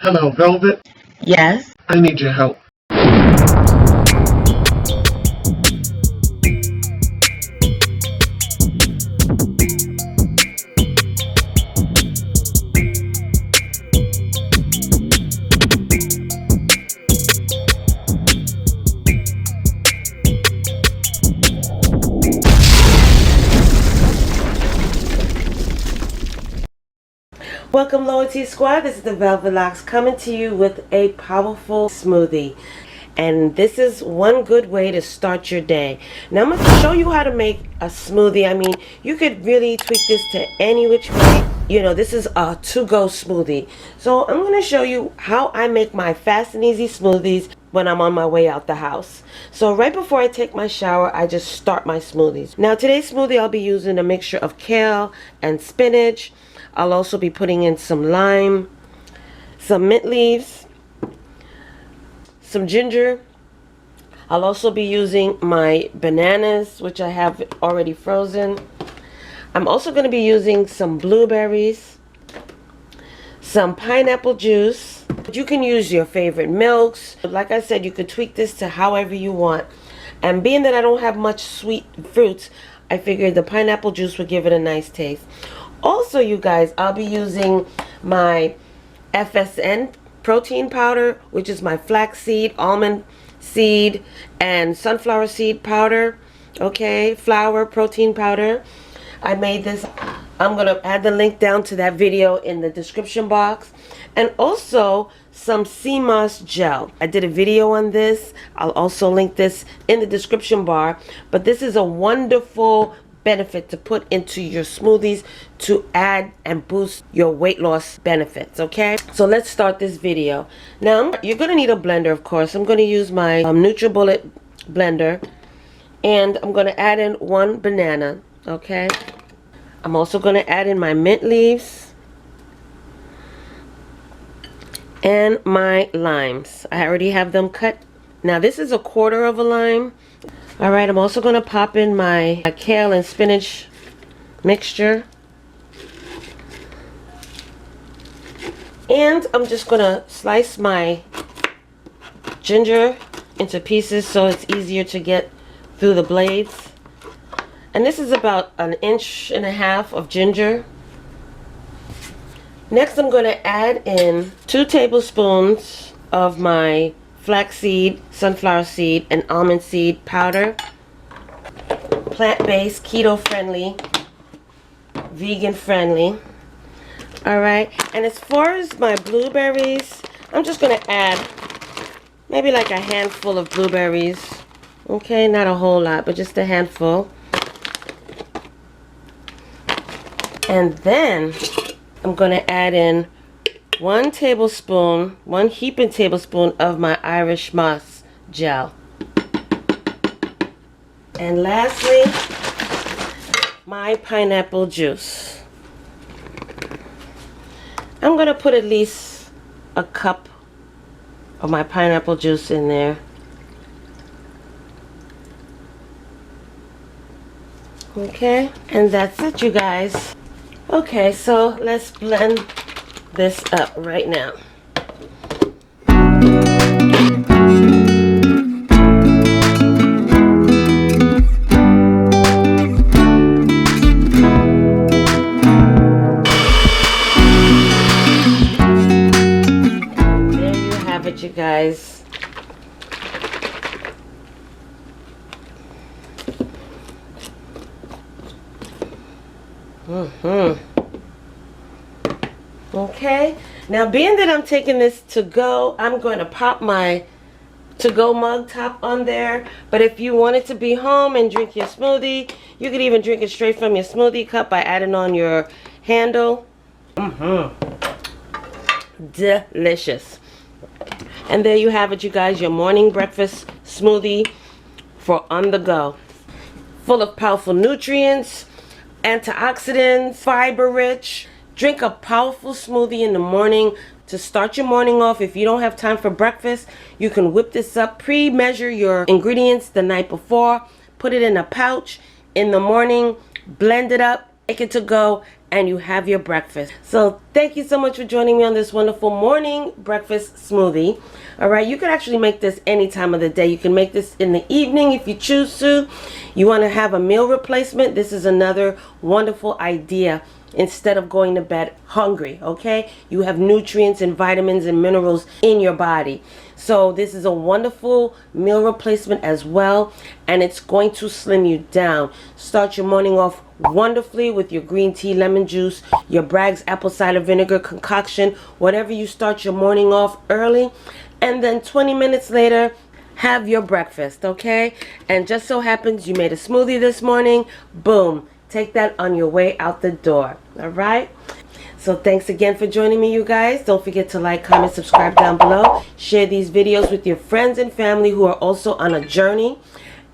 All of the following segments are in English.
Hello, Velvet. Yes. I need your help. Welcome, Loyalty Squad. This is the Velvet Locks coming to you with a powerful smoothie. And this is one good way to start your day. Now I'm going to show you how to make a smoothie. I mean, you could really tweak this to any which way. You know, this is a to-go smoothie. So I'm going to show you how I make my fast and easy smoothies when I'm on my way out the house. So right before I take my shower, I just start my smoothies. Now today's smoothie, I'll be using a mixture of kale and spinach. I'll also be putting in some lime, some mint leaves, some ginger. I'll also be using my bananas, which I have already frozen. I'm also going to be using some blueberries, some pineapple juice. You can use your favorite milks. Like I said, you could tweak this to however you want. And being that I don't have much sweet fruits, I figured the pineapple juice would give it a nice taste. Also, you guys, I'll be using my FSN protein powder, which is my flaxseed, almond seed, and sunflower seed powder. Okay, flour protein powder. I made this. I'm going to add the link down to that video in the description box. And also some sea moss gel. I did a video on this. I'll also link this in the description bar. But this is a wonderful benefit to put into your smoothies to add and boost your weight loss benefits. Okay, so let's start this video. Now you're going to need a blender, of course. I'm going to use my NutriBullet blender, and I'm going to add in one banana. Okay, I'm also going to add in my mint leaves and my limes. I already have them cut. Now this is 1/4 of a lime. Alright, I'm also going to pop in my kale and spinach mixture. And I'm just going to slice my ginger into pieces so it's easier to get through the blades. And this is about 1.5 inches of ginger. Next, I'm going to add in 2 tablespoons of my flaxseed, sunflower seed, and almond seed powder. Plant-based, keto-friendly, vegan-friendly. Alright, and as far as my blueberries, I'm just going to add maybe like a handful of blueberries. Okay, not a whole lot, but just a handful. And then I'm going to add in 1 heaping tablespoon of my Irish moss gel. And lastly, my pineapple juice. I'm going to put at least a cup of my pineapple juice in there. Okay, and that's it, you guys. Okay, so let's blend this up right now. There you have it, you guys. Okay, now being that I'm taking this to go, I'm going to pop my to-go mug top on there. But if you wanted to be home and drink your smoothie, you could even drink it straight from your smoothie cup by adding on your handle. Delicious. And there you have it, you guys, your morning breakfast smoothie for on the go. Full of powerful nutrients, antioxidants, fiber rich. Drink a powerful smoothie in the morning to start your morning off. If you don't have time for breakfast, you can whip this up. Pre-measure your ingredients the night before. Put it in a pouch in the morning. Blend it up. Take it to go, and you have your breakfast. So thank you so much for joining me on this wonderful morning breakfast smoothie. All right, you can actually make this any time of the day. You can make this in the evening if you choose to. You want to have a meal replacement, this is another wonderful idea. Instead of going to bed hungry, okay, you have nutrients and vitamins and minerals in your body. So this is a wonderful meal replacement as well, and it's going to slim you down. Start your morning off wonderfully with your green tea, lemon juice, your Bragg's apple cider vinegar concoction, whatever you start your morning off early, and then 20 minutes later have your breakfast, okay? And just so happens you made a smoothie this morning, boom, take that on your way out the door. All right, so thanks again for joining me, you guys. Don't forget to like, comment, subscribe down below. Share these videos with your friends and family who are also on a journey.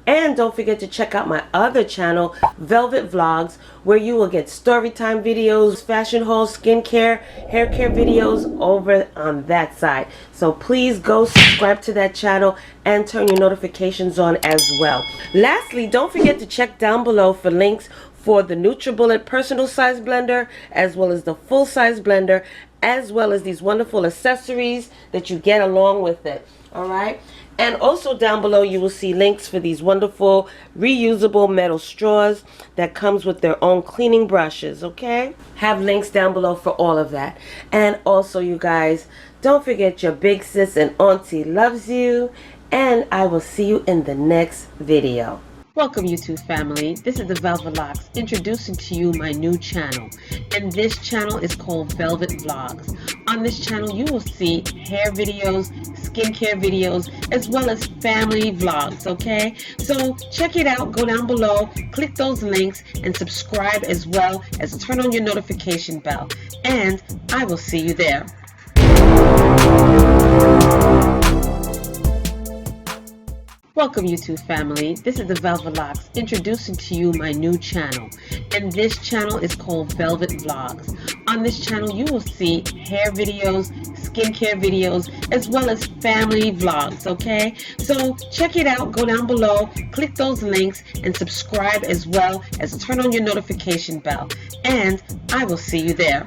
And don't forget to check out my other channel, Velvet Vlogs, where you will get story time videos, fashion hauls, skincare, hair care videos over on that side. So please go subscribe to that channel and turn your notifications on as well. Lastly, don't forget to check down below for links for the NutriBullet personal size blender, as well as the full size blender, as well as these wonderful accessories that you get along with it. All right, and also down below you will see links for these wonderful reusable metal straws that comes with their own cleaning brushes. Okay, have links down below for all of that. And also, you guys, don't forget your big sis and auntie loves you, and I will see you in the next video. Welcome, YouTube family. This is the Velvet Locks introducing to you my new channel, and this channel is called Velvet Vlogs. On this channel you will see hair videos, skincare videos, as well as family vlogs. Okay, so check it out, go down below, click those links, and subscribe, as well as turn on your notification bell, and I will see you there. Welcome, YouTube family. This is the Velvet Locks introducing to you my new channel, and this channel is called Velvet Vlogs. On this channel you will see hair videos, skincare videos, as well as family vlogs. Okay, so check it out, go down below, click those links, and subscribe, as well as turn on your notification bell, and I will see you there.